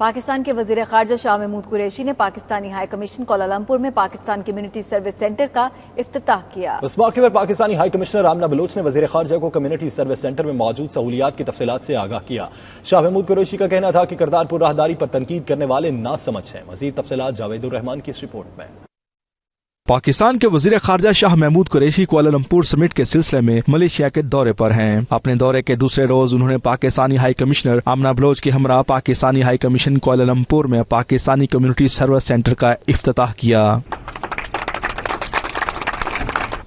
پاکستان کے وزیر خارجہ شاہ محمود قریشی نے پاکستانی ہائی کمیشن کوالالمپور میں پاکستان کمیونٹی سروس سینٹر کا افتتاح کیا۔ اس موقع پر پاکستانی ہائی کمشنر آمنہ بلوچ نے وزیر خارجہ کو کمیونٹی سروس سینٹر میں موجود سہولیات کی تفصیلات سے آگاہ کیا۔ شاہ محمود قریشی کا کہنا تھا کہ کرتارپور راہداری پر تنقید کرنے والے ناسمجھ ہیں۔ مزید تفصیلات جاوید الرحمان کی اس رپورٹ میں۔ پاکستان کے وزیر خارجہ شاہ محمود قریشی کوالالمپور سمٹ کے سلسلے میں ملیشیا کے دورے پر ہیں۔ اپنے دورے کے دوسرے روز انہوں نے پاکستانی ہائی کمشنر آمنہ بلوچ کے ہمراہ پاکستانی ہائی کمیشن کوالالمپور میں پاکستانی کمیونٹی سروس سینٹر کا افتتاح کیا۔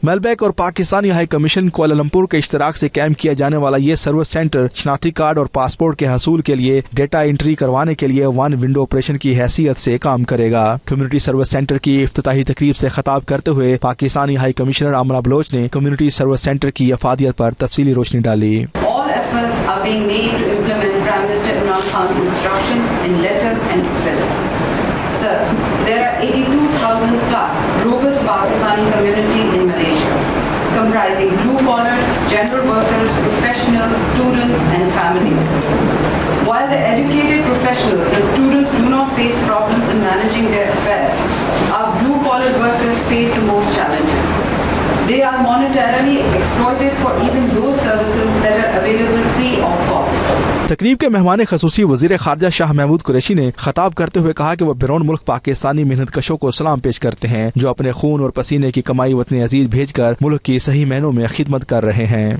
میلبیک اور پاکستانی ہائی کمیشن کوالالمپور کے اشتراک سے قائم کیا جانے والا یہ سروس سینٹر شناختی کارڈ اور پاسپورٹ کے حصول کے لیے ڈیٹا انٹری کروانے کے لیے ون ونڈو آپریشن کی حیثیت سے کام کرے گا۔ کمیونٹی سروس سینٹر کی افتتاحی تقریب سے خطاب کرتے ہوئے پاکستانی ہائی کمشنر آمنہ بلوچ نے کمیونٹی سروس سینٹر کی افادیت پر تفصیلی روشنی ڈالی۔ Sir, there are 82,000 plus robust Pakistani community in Malaysia, comprising blue-collar, general workers, professionals, students and families. While the educated professionals and students do not face problems in managing their affairs, our blue-collar workers face the most challenges. They are monetarily exploited for even those services that are available free of cost. تقریب کے مہمان خصوصی وزیر خارجہ شاہ محمود قریشی نے خطاب کرتے ہوئے کہا کہ وہ بیرون ملک پاکستانی محنت کشوں کو سلام پیش کرتے ہیں جو اپنے خون اور پسینے کی کمائی وطن عزیز بھیج کر ملک کی صحیح معنوں میں خدمت کر رہے ہیں۔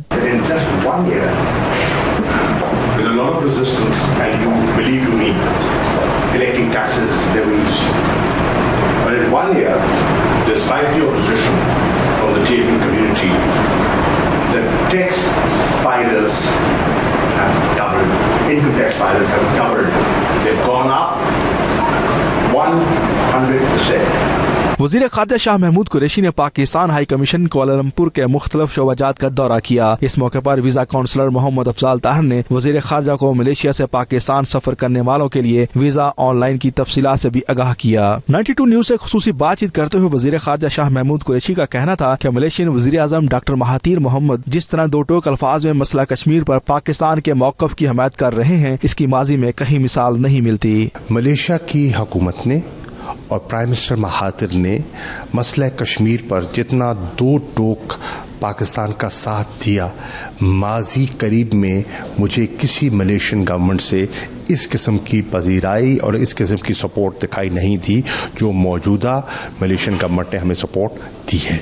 Income tax filers have doubled. They've gone up 100%. وزیر خارجہ شاہ محمود قریشی نے پاکستان ہائی کمیشن کوالالمپور کے مختلف شعبہ جات کا دورہ کیا۔ اس موقع پر ویزا کونسلر محمد افضال طاہر نے وزیر خارجہ کو ملیشیا سے پاکستان سفر کرنے والوں کے لیے ویزا آن لائن کی تفصیلات سے بھی آگاہ کیا۔ 92 نیوز سے خصوصی بات چیت کرتے ہوئے وزیر خارجہ شاہ محمود قریشی کا کہنا تھا کہ ملیشین وزیر اعظم ڈاکٹر مہاتیر محمد جس طرح دو ٹوک الفاظ میں مسئلہ کشمیر پر پاکستان کے موقف کی حمایت کر رہے ہیں، اس کی ماضی میں کہیں مثال نہیں ملتی۔ ملیشیا کی حکومت نے اور پرائم منسٹر مہاتیر نے مسئلہ کشمیر پر جتنا دو ٹوک پاکستان کا ساتھ دیا، ماضی قریب میں مجھے کسی ملیشین گورنمنٹ سے اس قسم کی پذیرائی اور اس قسم کی سپورٹ دکھائی نہیں دی جو موجودہ ملیشین گورنمنٹ نے ہمیں سپورٹ دی ہے۔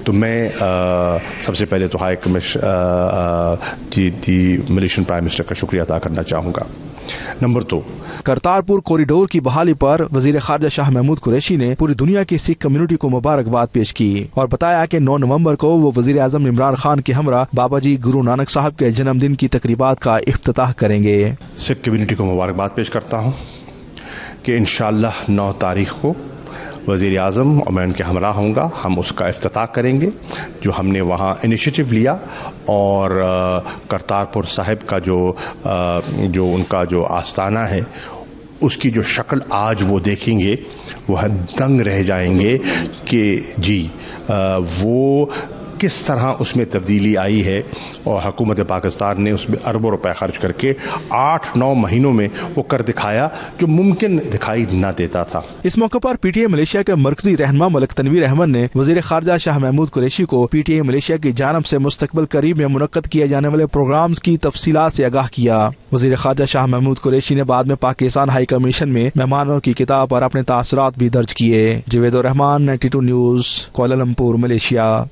تو میں سب سے پہلے تو high commission Malaysian prime minister کا شکریہ ادا کرنا چاہوں گا۔ نمبر 2، کرتارپور کوریڈور کی بحالی پر وزیر خارجہ شاہ محمود قریشی نے پوری دنیا کی سکھ کمیونٹی کو مبارکباد پیش کی اور بتایا کہ 9 نومبر کو وہ وزیر اعظم عمران خان کے ہمراہ بابا جی گرو نانک صاحب کے جنم دن کی تقریبات کا افتتاح کریں گے۔ سکھ کمیونٹی کو مبارکباد پیش کرتا ہوں کہ انشاءاللہ 9 تاریخ کو وزیر اعظم اور میں ان کے ہمراہ ہوں گا، ہم اس کا افتتاح کریں گے جو ہم نے وہاں انیشیٹو لیا، اور کرتارپور صاحب کا جو ان کا جو آستانہ ہے اس کی جو شکل آج وہ دیکھیں گے وہ دنگ رہ جائیں گے کہ جی وہ کس طرح اس میں تبدیلی آئی ہے، اور حکومت پاکستان نے اس میں اربوں روپے خرچ کر کے 8-9 مہینوں میں وہ کر دکھایا جو ممکن دکھائی نہ دیتا تھا۔ اس موقع پر پی ٹی اے ملیشیا کے مرکزی رہنما ملک تنویر احمد نے وزیر خارجہ شاہ محمود قریشی کو پی ٹی اے ملیشیا کی جانب سے مستقبل قریب میں منعقد کیے جانے والے پروگرامز کی تفصیلات سے آگاہ کیا۔ وزیر خارجہ شاہ محمود قریشی نے بعد میں پاکستان ہائی کمیشن میں مہمانوں کی کتاب پر اپنے تاثرات بھی درج کیے۔ جاوید الرحمان، 92 نیوز، کوالالمپور، ملیشیا۔